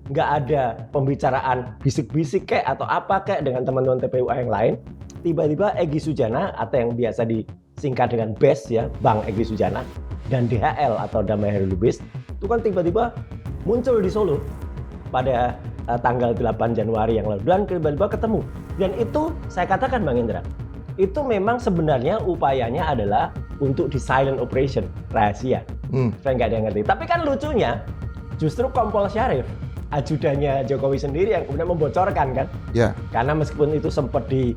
nggak ada pembicaraan bisik-bisik kayak atau apa kayak dengan teman-teman TPUA yang lain. Tiba-tiba Egy Sujana atau yang biasa disingkat dengan BES ya, Bang Egy Sujana, dan DHL atau Damai Hairi Lubis itu kan tiba-tiba muncul di Solo pada tanggal 8 Januari yang lalu dan tiba-tiba ketemu. Dan itu saya katakan Bang Indra, itu memang sebenarnya upayanya adalah untuk di silent operation, rahasia. Saya nggak ada yang ngerti. Tapi kan lucunya justru Kompol Syarif, ajudannya Jokowi sendiri yang kemudian membocorkan kan. Ya. Karena meskipun itu sempat di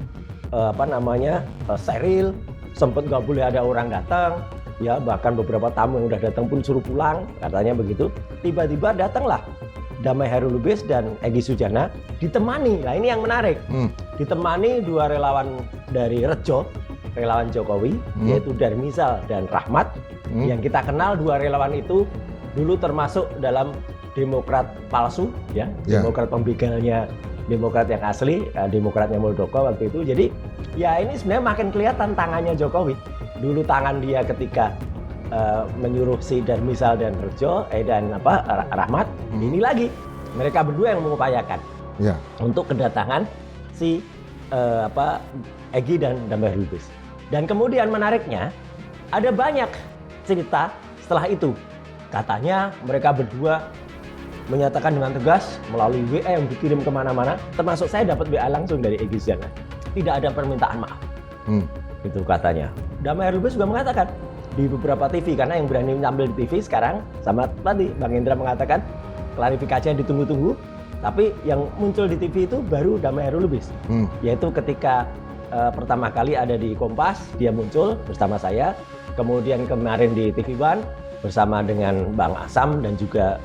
steril, sempat nggak boleh ada orang datang, ya bahkan beberapa tamu yang udah datang pun suruh pulang, katanya begitu. Tiba-tiba datanglah Damai Hairi Lubis dan Egy Sujana ditemani. Nah ini yang menarik, ditemani dua relawan dari Rejo, relawan Jokowi, yaitu Darmizal dan Rahmat. Yang kita kenal dua relawan itu dulu termasuk dalam Demokrat palsu, ya, Demokrat pembegalnya Demokrat yang asli, Demokratnya Muldoko waktu itu. Jadi ya ini sebenarnya makin kelihatan tangannya Jokowi. Dulu tangan dia ketika menyuruh si Darmizal dan Rejo, Rahmat. Ini lagi mereka berdua yang mengupayakan untuk kedatangan si Egy dan Damai Hairi Lubis. Dan kemudian menariknya ada banyak cerita setelah itu. Katanya mereka berdua menyatakan dengan tegas melalui WA yang dikirim kemana-mana, termasuk saya dapat WA langsung dari Egy Sujana, tidak ada permintaan maaf. Itu katanya. Damai Hairi Lubis juga mengatakan di beberapa TV, karena yang berani tampil di TV sekarang, sama tadi Bang Indra mengatakan klarifikasinya ditunggu-tunggu, tapi yang muncul di TV itu baru Damai Hairi Lubis, yaitu ketika pertama kali ada di Kompas, dia muncul bersama saya, kemudian kemarin di TV One bersama dengan Bang Asam dan juga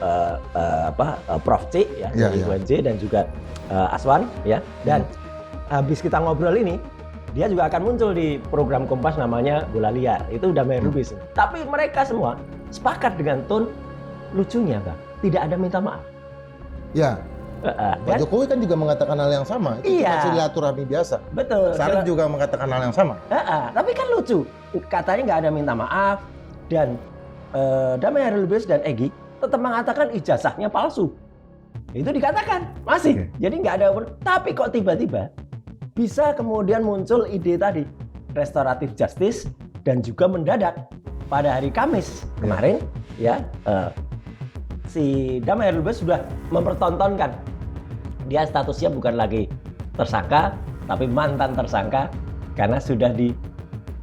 Prof C ya, dari UNJ dan juga Aswan ya. Dan habis kita ngobrol ini, dia juga akan muncul di program Kompas namanya Bola Liar. Itu Damai Hairi Lubis. Tapi mereka semua sepakat dengan tone lucunya, Bang. Tidak ada minta maaf. Ya. Pak Jokowi kan juga mengatakan hal yang sama. Itu cuma silaturahmi biasa. Betul. Syarif juga mengatakan hal yang sama. Tapi kan lucu. Katanya nggak ada minta maaf dan Damai Hairi Lubis dan Egy tetap mengatakan ijazahnya palsu. Itu dikatakan masih. Jadi nggak ada. Tapi kok tiba-tiba bisa kemudian muncul ide tadi restoratif justice dan juga mendadak pada hari Kamis kemarin si Damai Hairi Lubis sudah mempertontonkan dia statusnya bukan lagi tersangka tapi mantan tersangka karena sudah di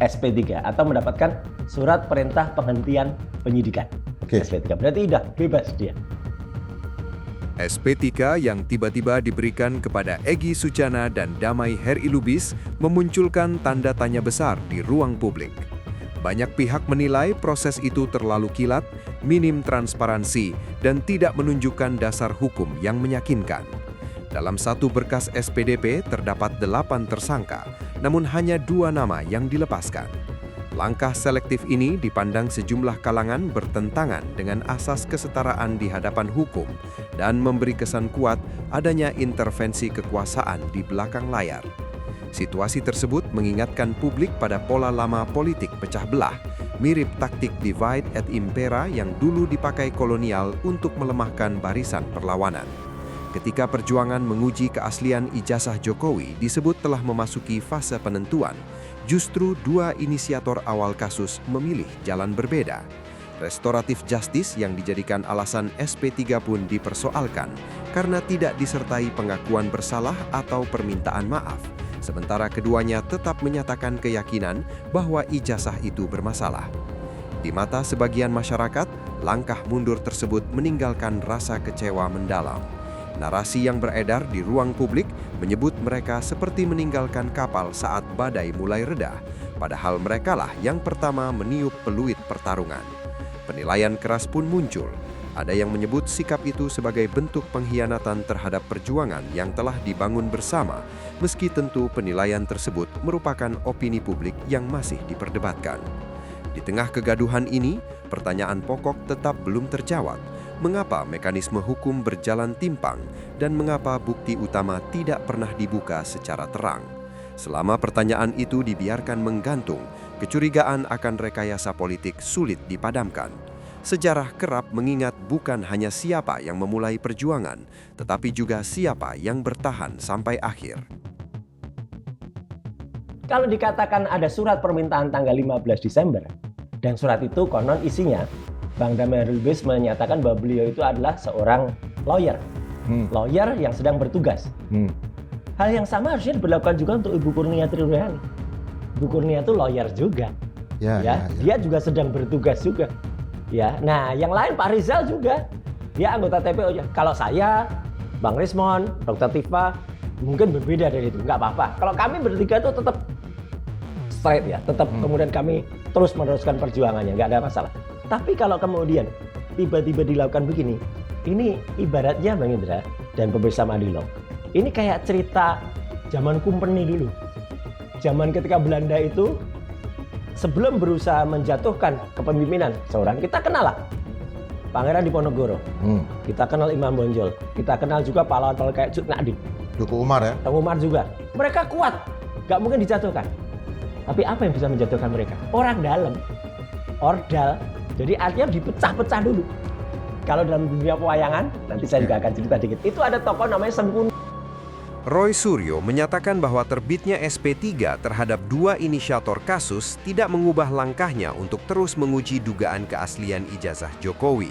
SP3 atau mendapatkan surat perintah penghentian penyidikan. SP3 berarti udah bebas dia. SP3 yang tiba-tiba diberikan kepada Egy Sujana dan Damai Hairi Lubis memunculkan tanda tanya besar di ruang publik. Banyak pihak menilai proses itu terlalu kilat, minim transparansi, dan tidak menunjukkan dasar hukum yang meyakinkan. Dalam satu berkas SPDP terdapat 8 tersangka, namun hanya 2 nama yang dilepaskan. Langkah selektif ini dipandang sejumlah kalangan bertentangan dengan asas kesetaraan di hadapan hukum dan memberi kesan kuat adanya intervensi kekuasaan di belakang layar. Situasi tersebut mengingatkan publik pada pola lama politik pecah belah, mirip taktik divide et impera yang dulu dipakai kolonial untuk melemahkan barisan perlawanan. Ketika perjuangan menguji keaslian ijazah Jokowi disebut telah memasuki fase penentuan, justru 2 inisiator awal kasus memilih jalan berbeda. Restoratif justice yang dijadikan alasan SP3 pun dipersoalkan karena tidak disertai pengakuan bersalah atau permintaan maaf. Sementara keduanya tetap menyatakan keyakinan bahwa ijazah itu bermasalah. Di mata sebagian masyarakat, langkah mundur tersebut meninggalkan rasa kecewa mendalam. Narasi yang beredar di ruang publik menyebut mereka seperti meninggalkan kapal saat badai mulai reda, padahal merekalah yang pertama meniup peluit pertarungan. Penilaian keras pun muncul. Ada yang menyebut sikap itu sebagai bentuk pengkhianatan terhadap perjuangan yang telah dibangun bersama, meski tentu penilaian tersebut merupakan opini publik yang masih diperdebatkan. Di tengah kegaduhan ini, pertanyaan pokok tetap belum terjawab. Mengapa mekanisme hukum berjalan timpang dan mengapa bukti utama tidak pernah dibuka secara terang? Selama pertanyaan itu dibiarkan menggantung, kecurigaan akan rekayasa politik sulit dipadamkan. sejarah kerap mengingat bukan hanya siapa yang memulai perjuangan, tetapi juga siapa yang bertahan sampai akhir. Kalau dikatakan ada surat permintaan tanggal 15 Desember, dan surat itu konon isinya, Bang Damai Hairil Lubis menyatakan bahwa beliau itu adalah seorang lawyer. Lawyer yang sedang bertugas. Hal yang sama harusnya diberlakukan juga untuk Ibu Kurnia Trinuryani. Ibu Kurnia itu lawyer juga. Dia juga sedang bertugas juga. Ya, nah yang lain Pak Rizal juga, dia anggota TPO. Kalau saya, Bang Rismon, Dr. Tifa, mungkin berbeda dari itu, nggak apa-apa. Kalau kami bertiga itu tetap straight ya, tetap kemudian kami terus meneruskan perjuangannya, nggak ada masalah. Tapi kalau kemudian tiba-tiba dilakukan begini, ini ibaratnya Bang Indra dan pemirsa Madilog, ini kayak cerita zaman Kumpeni dulu. Zaman ketika Belanda itu sebelum berusaha menjatuhkan kepemimpinan seorang, kita kenal lah Pangeran Diponegoro, kita kenal Imam Bonjol, kita kenal juga pahlawan-pahlawan kayak Cut Nyak Dien, Tuku Umar ya. Tengku Umar juga. Mereka kuat, nggak mungkin dijatuhkan. Tapi apa yang bisa menjatuhkan mereka? Orang dalam, ordal. Jadi artinya dipecah-pecah dulu. Kalau dalam dunia pewayangan, nanti saya juga akan cerita dikit. Itu ada tokoh namanya Sengkuni. Roy Suryo menyatakan bahwa terbitnya SP3 terhadap dua inisiator kasus tidak mengubah langkahnya untuk terus menguji dugaan keaslian ijazah Jokowi.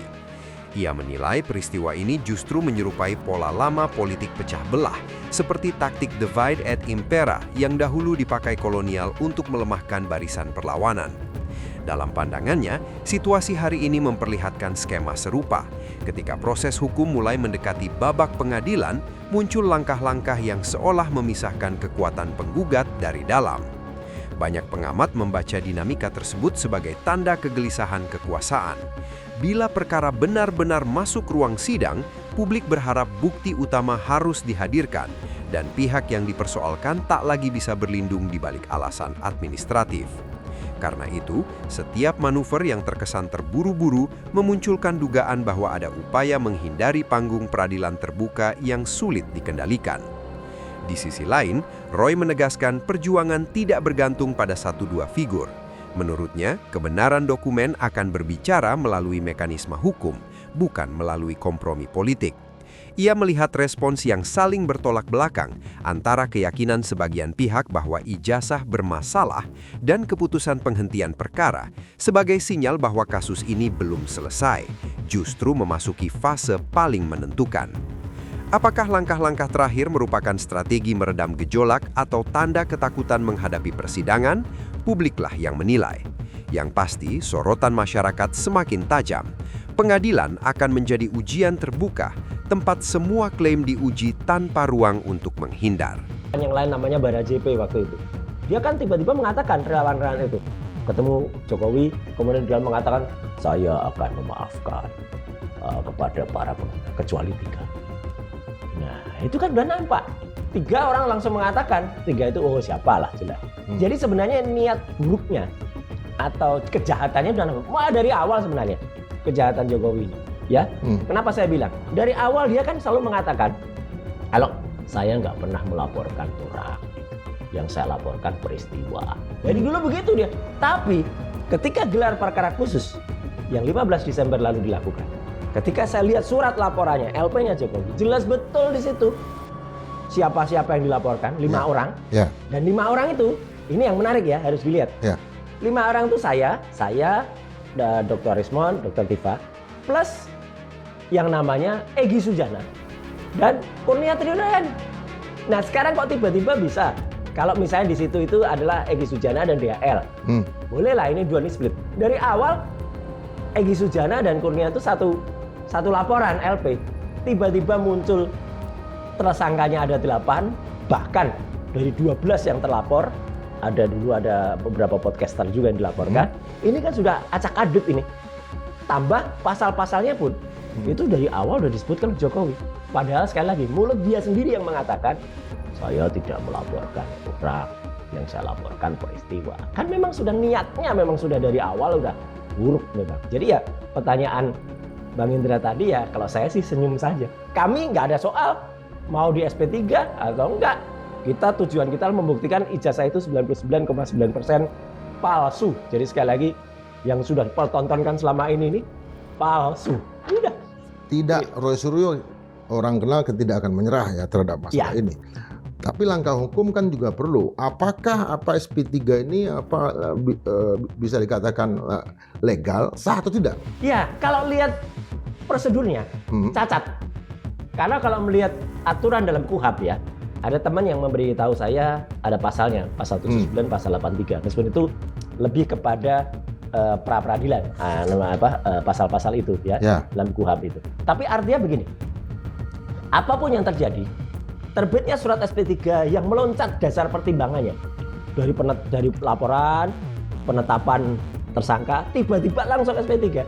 Ia menilai peristiwa ini justru menyerupai pola lama politik pecah belah, seperti taktik divide et impera yang dahulu dipakai kolonial untuk melemahkan barisan perlawanan. Dalam pandangannya, situasi hari ini memperlihatkan skema serupa. Ketika proses hukum mulai mendekati babak pengadilan, muncul langkah-langkah yang seolah memisahkan kekuatan penggugat dari dalam. Banyak pengamat membaca dinamika tersebut sebagai tanda kegelisahan kekuasaan. Bila perkara benar-benar masuk ruang sidang, publik berharap bukti utama harus dihadirkan, dan pihak yang dipersoalkan tak lagi bisa berlindung di balik alasan administratif. Karena itu, setiap manuver yang terkesan terburu-buru memunculkan dugaan bahwa ada upaya menghindari panggung peradilan terbuka yang sulit dikendalikan. Di sisi lain, Roy menegaskan perjuangan tidak bergantung pada 1-2 figur. Menurutnya, kebenaran dokumen akan berbicara melalui mekanisme hukum, bukan melalui kompromi politik. Ia melihat respons yang saling bertolak belakang antara keyakinan sebagian pihak bahwa ijazah bermasalah dan keputusan penghentian perkara sebagai sinyal bahwa kasus ini belum selesai, justru memasuki fase paling menentukan. Apakah langkah-langkah terakhir merupakan strategi meredam gejolak atau tanda ketakutan menghadapi persidangan? Publiklah yang menilai. Yang pasti, sorotan masyarakat semakin tajam. Pengadilan akan menjadi ujian terbuka, tempat semua klaim diuji tanpa ruang untuk menghindar. Yang lain namanya Bara JP waktu itu. Dia kan tiba-tiba mengatakan relawan-relawan itu ketemu Jokowi, kemudian dia mengatakan saya akan memaafkan kepada para pengguna kecuali 3. Nah itu kan udah nampak. 3 orang langsung mengatakan, 3 itu oh siapalah jelas. Jadi sebenarnya niat buruknya atau kejahatannya udah nampak. Wah dari awal sebenarnya kejahatan Jokowi ini. Ya, kenapa saya bilang? Dari awal dia kan selalu mengatakan, kalau saya nggak pernah melaporkan orang, yang saya laporkan peristiwa. Jadi dulu begitu dia. Tapi ketika gelar perkara khusus yang 15 Desember lalu dilakukan, ketika saya lihat surat laporannya, LP-nya Jokowi, jelas betul di situ siapa-siapa yang dilaporkan, 5 orang. Dan 5 orang itu, ini yang menarik ya, harus dilihat. 5 orang itu saya, Dr. Rismon, Dr. Tifa, plus yang namanya Egy Sujana dan Kurnia Trinuryani. Nah sekarang kok tiba-tiba bisa? Kalau misalnya di situ itu adalah Egy Sujana dan DHL, bolehlah ini 2 ini split. Dari awal Egy Sujana dan Kurnia itu satu laporan LP. Tiba-tiba muncul tersangkanya ada 8, bahkan dari 12 yang terlapor, ada beberapa podcaster juga yang dilaporkan. Ini kan sudah acak-adut ini. Tambah pasal-pasalnya pun itu dari awal udah disebutkan Jokowi. Padahal sekali lagi mulut dia sendiri yang mengatakan saya tidak melaporkan orang, yang saya laporkan peristiwa. Kan memang sudah niatnya memang sudah dari awal udah buruk memang. Jadi ya pertanyaan Bang Indra tadi ya kalau saya sih senyum saja. Kami nggak ada soal mau di SP3 atau enggak. Tujuan kita membuktikan ijazah itu 99,9% palsu. Jadi sekali lagi yang sudah dipertontonkan selama ini palsu. Udah. Tidak, Roy Suryo orang kenal tidak akan menyerah ya terhadap masalah ini. Tapi langkah hukum kan juga perlu. Apakah SP3 ini bisa dikatakan legal, sah atau tidak? Ya, kalau lihat prosedurnya cacat. Karena kalau melihat aturan dalam KUHP ya, ada teman yang memberitahu saya ada pasalnya, pasal 79, pasal 83. Meskipun itu lebih kepada pra peradilan, pasal-pasal itu ya, dalam KUHP itu. Tapi artinya begini, apapun yang terjadi, terbitnya surat SP3 yang meloncat dasar pertimbangannya dari laporan, penetapan tersangka, tiba-tiba langsung SP3.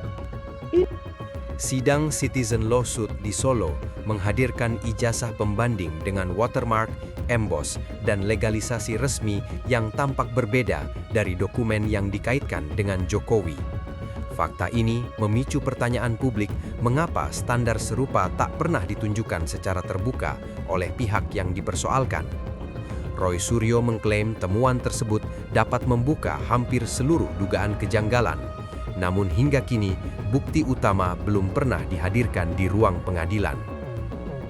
Sidang Citizen Lawsuit di Solo menghadirkan ijazah pembanding dengan watermark, emboss, dan legalisasi resmi yang tampak berbeda dari dokumen yang dikaitkan dengan Jokowi. Fakta ini memicu pertanyaan publik mengapa standar serupa tak pernah ditunjukkan secara terbuka oleh pihak yang dipersoalkan. Roy Suryo mengklaim temuan tersebut dapat membuka hampir seluruh dugaan kejanggalan. Namun hingga kini, bukti utama belum pernah dihadirkan di ruang pengadilan.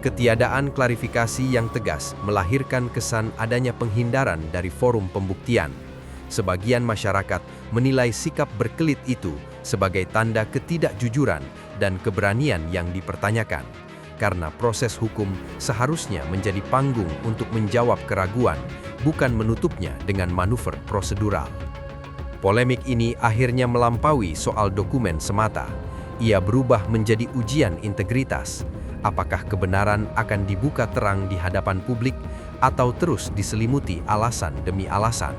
Ketiadaan klarifikasi yang tegas melahirkan kesan adanya penghindaran dari forum pembuktian. Sebagian masyarakat menilai sikap berkelit itu sebagai tanda ketidakjujuran dan keberanian yang dipertanyakan, karena proses hukum seharusnya menjadi panggung untuk menjawab keraguan, bukan menutupnya dengan manuver prosedural. Polemik ini akhirnya melampaui soal dokumen semata. Ia berubah menjadi ujian integritas. Apakah kebenaran akan dibuka terang di hadapan publik atau terus diselimuti alasan demi alasan?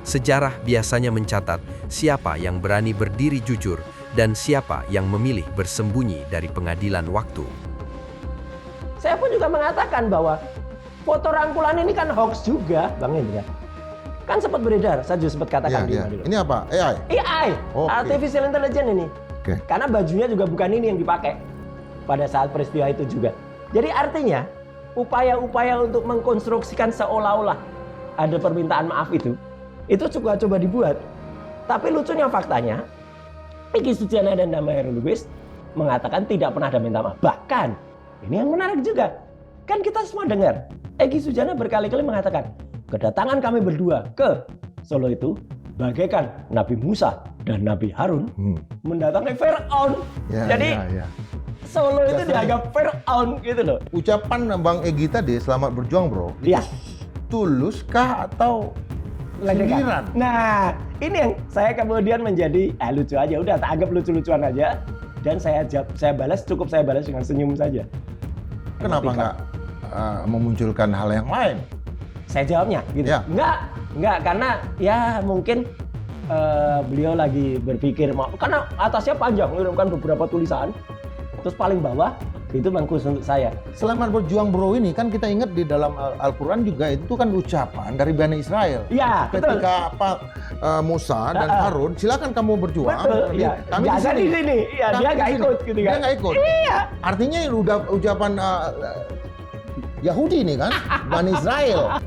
Sejarah biasanya mencatat siapa yang berani berdiri jujur dan siapa yang memilih bersembunyi dari pengadilan waktu. Saya pun juga mengatakan bahwa foto rangkulan ini kan hoax juga, Bang Indra. Kan sempat beredar, saya juga sempat katakan dulu. Ini apa? AI? AI, Artificial Intelligence ini. Karena bajunya juga bukan ini yang dipakai pada saat peristiwa itu juga. Jadi artinya, upaya-upaya untuk mengkonstruksikan seolah-olah ada permintaan maaf itu coba dibuat. Tapi lucunya faktanya, Egy Sujana dan Damai Hairul Lubis mengatakan tidak pernah ada minta maaf. Bahkan, ini yang menarik juga, kan kita semua dengar, Egy Sujana berkali-kali mengatakan, kedatangan kami berdua ke Solo itu bagaikan Nabi Musa dan Nabi Harun mendatangi Fir'aun. Jadi Solo itu dianggap Fir'aun gitu loh. Ucapan Bang Egy tadi, selamat berjuang bro, itu tuluskah atau sindiran? Nah, ini yang saya kemudian menjadi lucu aja, udah tak anggap lucu-lucuan aja, dan saya balas dengan senyum saja. Kenapa nggak memunculkan hal yang lain? Saya jawabnya gitu. Enggak, karena ya mungkin beliau lagi berpikir karena atasnya panjang, mengirimkan beberapa tulisan, terus paling bawah itu mengkhusus untuk saya. Selamat berjuang bro ini kan kita ingat di dalam Al-Quran juga itu kan ucapan dari Bani Israel. Iya, betul. Ketika Musa dan Harun, silakan kamu berjuang. Betul, iya. Kami di sini. Iya, dia nggak ikut gitu kan. Dia nggak ikut. Iya. Artinya udah ucapan Yahudi nih kan, Bani Israel.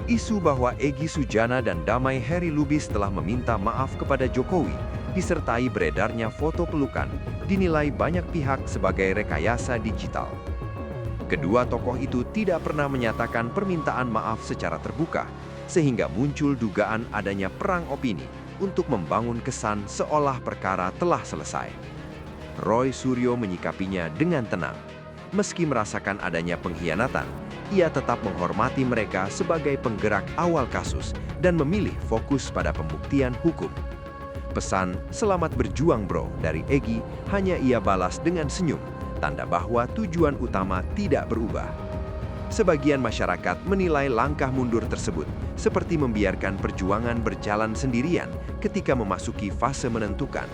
Isu bahwa Egy Sujana dan Damai Hairul Lubis telah meminta maaf kepada Jokowi, disertai beredarnya foto pelukan, dinilai banyak pihak sebagai rekayasa digital. Kedua tokoh itu tidak pernah menyatakan permintaan maaf secara terbuka, sehingga muncul dugaan adanya perang opini untuk membangun kesan seolah perkara telah selesai. Roy Suryo menyikapinya dengan tenang. Meski merasakan adanya pengkhianatan, ia tetap menghormati mereka sebagai penggerak awal kasus dan memilih fokus pada pembuktian hukum. Pesan "Selamat berjuang bro" dari Egy hanya ia balas dengan senyum, tanda bahwa tujuan utama tidak berubah. Sebagian masyarakat menilai langkah mundur tersebut seperti membiarkan perjuangan berjalan sendirian ketika memasuki fase menentukan.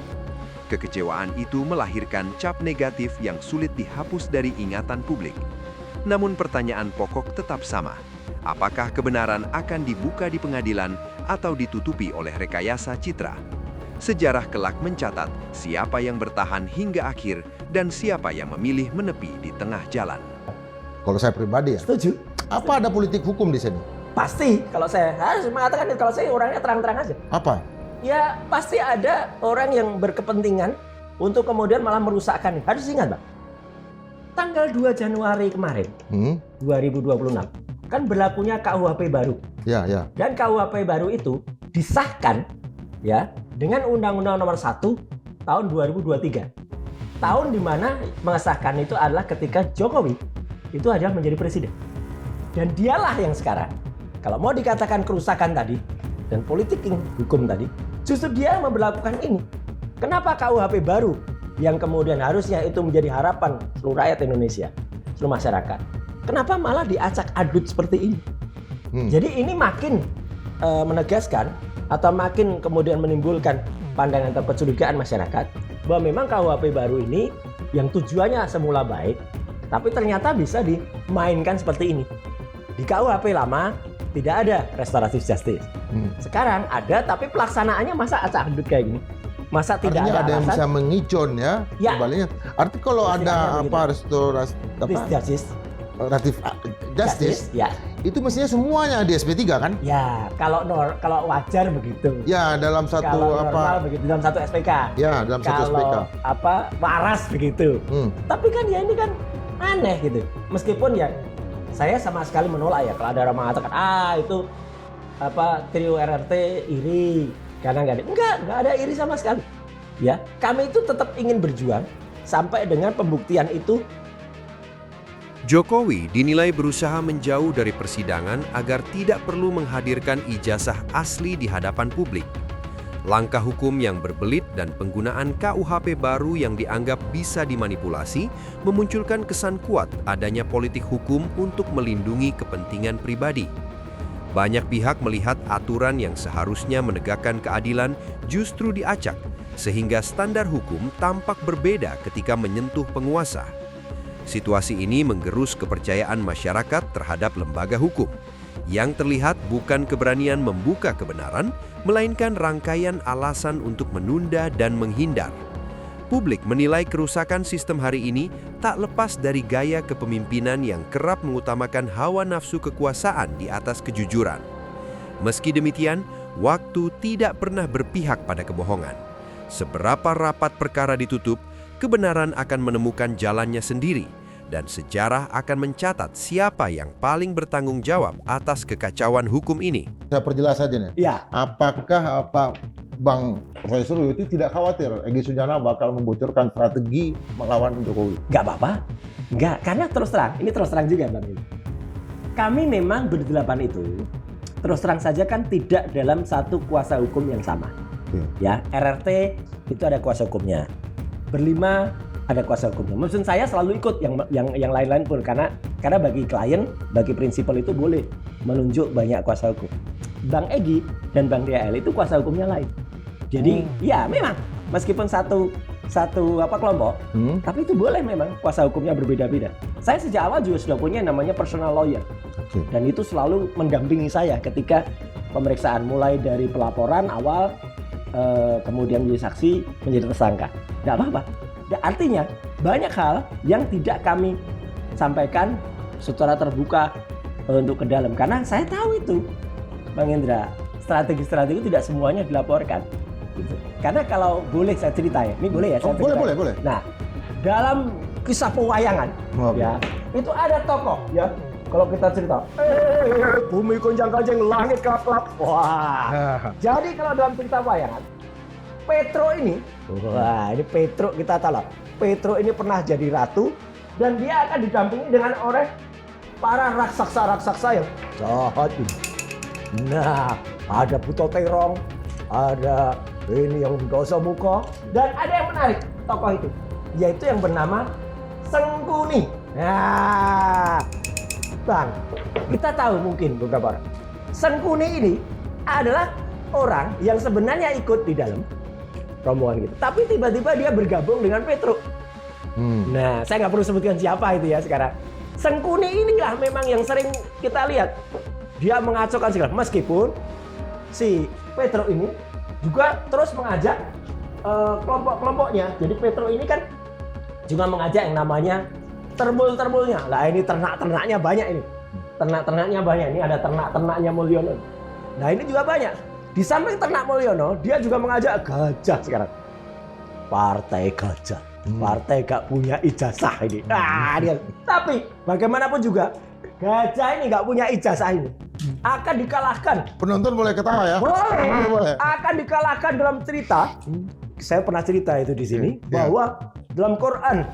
Kekecewaan itu melahirkan cap negatif yang sulit dihapus dari ingatan publik. Namun pertanyaan pokok tetap sama. Apakah kebenaran akan dibuka di pengadilan atau ditutupi oleh rekayasa citra? Sejarah kelak mencatat siapa yang bertahan hingga akhir dan siapa yang memilih menepi di tengah jalan. Kalau saya pribadi ya, setuju. Apa ada politik hukum di sini? Pasti, kalau saya harus mengatakan, kalau saya orangnya terang-terang aja. Apa? Ya pasti ada orang yang berkepentingan untuk kemudian malah merusakkan. Harus ingat, Bang. Tanggal 2 Januari kemarin, 2026, kan berlakunya KUHP baru. Ya, ya. Dan KUHP baru itu disahkan ya dengan Undang-Undang Nomor 1 tahun 2023. Tahun di mana mengesahkan itu adalah ketika Jokowi itu adalah menjadi presiden. Dan dialah yang sekarang, kalau mau dikatakan kerusakan tadi dan politik hukum tadi, justru dia yang memberlakukan ini. Kenapa KUHP baru yang kemudian harusnya itu menjadi harapan seluruh rakyat Indonesia, seluruh masyarakat, kenapa malah diacak adut seperti ini? Jadi ini makin menegaskan atau makin kemudian menimbulkan pandangan atau kecurigaan masyarakat bahwa memang KUHP baru ini yang tujuannya semula baik, tapi ternyata bisa dimainkan seperti ini. Di KUHP lama tidak ada restoratif justice. Sekarang ada, tapi pelaksanaannya masa acak adut kayak gini. Masa tidak Artinya ada yang alasan? bisa mengicon ya, Ya. sebaliknya. Arti kalau ada Istilahnya apa restoratif justice, ya. itu mestinya semuanya di SP3 kan? Ya, kalau wajar begitu. Ya, dalam satu Kalau normal apa? begitu dalam satu SPK. Ya, dalam satu SPK. Kalau waras begitu. Tapi kan ya ini kan aneh gitu. Meskipun ya saya sama sekali menolak ya kalau ada orang mengatakan itu trio RRT iri karena enggak ada iri sama sekali. Ya, kami itu tetap ingin berjuang sampai dengan pembuktian itu. Jokowi dinilai berusaha menjauh dari persidangan agar tidak perlu menghadirkan ijazah asli di hadapan publik. Langkah hukum yang berbelit dan penggunaan KUHP baru yang dianggap bisa dimanipulasi memunculkan kesan kuat adanya politik hukum untuk melindungi kepentingan pribadi. Banyak pihak melihat aturan yang seharusnya menegakkan keadilan justru diacak, sehingga standar hukum tampak berbeda ketika menyentuh penguasa. Situasi ini menggerus kepercayaan masyarakat terhadap lembaga hukum. Yang terlihat bukan keberanian membuka kebenaran, melainkan rangkaian alasan untuk menunda dan menghindar. Publik menilai kerusakan sistem hari ini tak lepas dari gaya kepemimpinan yang kerap mengutamakan hawa nafsu kekuasaan di atas kejujuran. Meski demikian, waktu tidak pernah berpihak pada kebohongan. Seberapa rapat perkara ditutup, kebenaran akan menemukan jalannya sendiri, dan sejarah akan mencatat siapa yang paling bertanggung jawab atas kekacauan hukum ini. Saya perjelas saja nih. Ya. Apakah Bang Profesor itu tidak khawatir Egy Sujana bakal membocorkan strategi melawan Jokowi? Nggak apa-apa. Nggak, karena terus terang juga Bang. Kami memang berdelapan itu terus terang saja kan tidak dalam satu kuasa hukum yang sama. Ya, RRT itu ada kuasa hukumnya. Berlima ada kuasa hukumnya. Maksud saya selalu ikut yang lain-lain pun karena bagi klien, bagi prinsipal itu boleh menunjuk banyak kuasa hukum. Bang Egy dan Bang DL itu kuasa hukumnya lain. Jadi ya memang meskipun satu kelompok, tapi itu boleh memang kuasa hukumnya berbeda-beda. Saya sejak awal juga sudah punya namanya personal lawyer. Dan itu selalu mendampingi saya ketika pemeriksaan mulai dari pelaporan awal kemudian menjadi saksi, menjadi tersangka. Tidak apa-apa. Artinya banyak hal yang tidak kami sampaikan secara terbuka untuk ke dalam karena saya tahu itu, Bang Indra, strategi-strategi tidak semuanya dilaporkan. Gitu. Karena kalau boleh saya cerita ya, ini boleh ya? Saya Boleh. Nah, dalam kisah pewayangan, ya itu ada tokoh ya. Kalau kita cerita, bumi gonjang-ganjing, langit kelap-kelap. Wah. Jadi kalau dalam cerita wayangan, Petro ini kita tahu lah. Petro ini pernah jadi ratu dan dia akan didampingi dengan oleh para raksasa-raksasa yang jahat ini. Nah, ada Buto Terong, ada ini yang dosa muka, dan ada yang menarik tokoh itu, yaitu yang bernama Sengkuni. Nah, Bang, kita tahu mungkin beberapa orang. Sengkuni ini adalah orang yang sebenarnya ikut di dalam rombongan gitu, tapi tiba-tiba dia bergabung dengan Petro. Nah, saya nggak perlu sebutkan siapa itu ya sekarang. Sengkuni inilah memang yang sering kita lihat. Dia mengacaukan segala, meskipun si Petro ini juga terus mengajak kelompok-kelompoknya. Jadi Petro ini kan juga mengajak yang namanya terbul-terbulnya. Lah ini ternak-ternaknya banyak ini. Ternak-ternaknya banyak. Ini ada ternak-ternaknya Mulyono. Nah ini juga banyak. Di samping ternak Mulyono, dia juga mengajak gajah sekarang. partai gajah. Partai gak punya ijazah ini. Tapi bagaimanapun juga gajah ini gak punya ijazah ini. Akan dikalahkan. Penonton boleh ketawa ya? Boleh. Akan dikalahkan dalam cerita. Saya pernah cerita itu di sini bahwa dalam Quran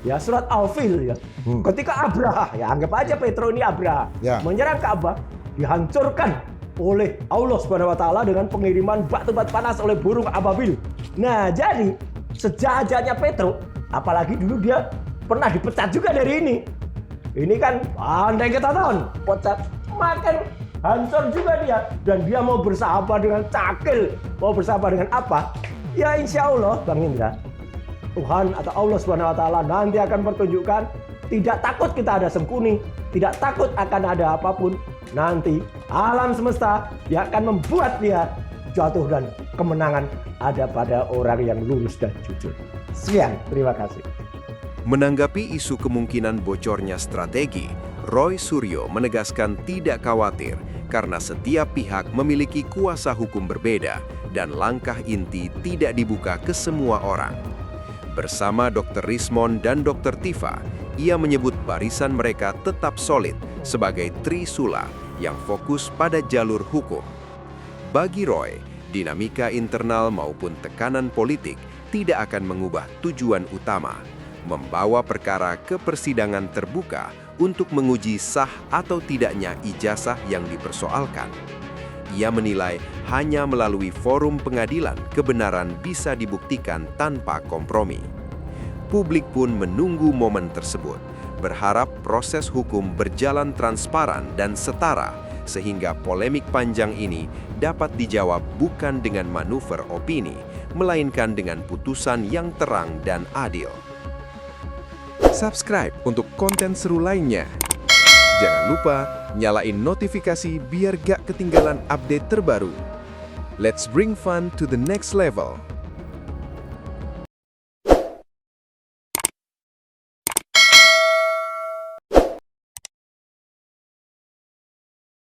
ya surat Al-Fil ya. Ketika Abraha, ya anggap aja Petro ini Abraha, menyerang Ka'bah, dihancurkan oleh Allah Subhanahu wa taala dengan pengiriman batu-batu panas oleh burung ababil. Nah, jadi sejahatnya Petro, apalagi dulu dia pernah dipecat juga dari ini. Ini kan andai kita tahun, pecat, makin hancur juga dia. Dan dia mau bersahabat dengan cakil, mau bersahabat dengan apa? Ya insya Allah, Bang Indra, Tuhan atau Allah Subhanahu wa taala nanti akan pertunjukkan, tidak takut kita ada Sengkuni, tidak takut akan ada apapun. Nanti alam semesta yang akan membuat dia jatuh dan kemenangan ada pada orang yang lurus dan jujur. Sekian, terima kasih. Menanggapi isu kemungkinan bocornya strategi, Roy Suryo menegaskan tidak khawatir karena setiap pihak memiliki kuasa hukum berbeda dan langkah inti tidak dibuka ke semua orang. Bersama Dr. Rismon dan Dr. Tifa, ia menyebut barisan mereka tetap solid sebagai trisula yang fokus pada jalur hukum. Bagi Roy, dinamika internal maupun tekanan politik tidak akan mengubah tujuan utama, membawa perkara ke persidangan terbuka untuk menguji sah atau tidaknya ijazah yang dipersoalkan. Ia menilai hanya melalui forum pengadilan kebenaran bisa dibuktikan tanpa kompromi. Publik pun menunggu momen tersebut, berharap proses hukum berjalan transparan dan setara sehingga polemik panjang ini dapat dijawab bukan dengan manuver opini, melainkan dengan putusan yang terang dan adil. Subscribe untuk konten seru lainnya. Jangan lupa nyalain notifikasi biar gak ketinggalan update terbaru. Let's bring fun to the next level.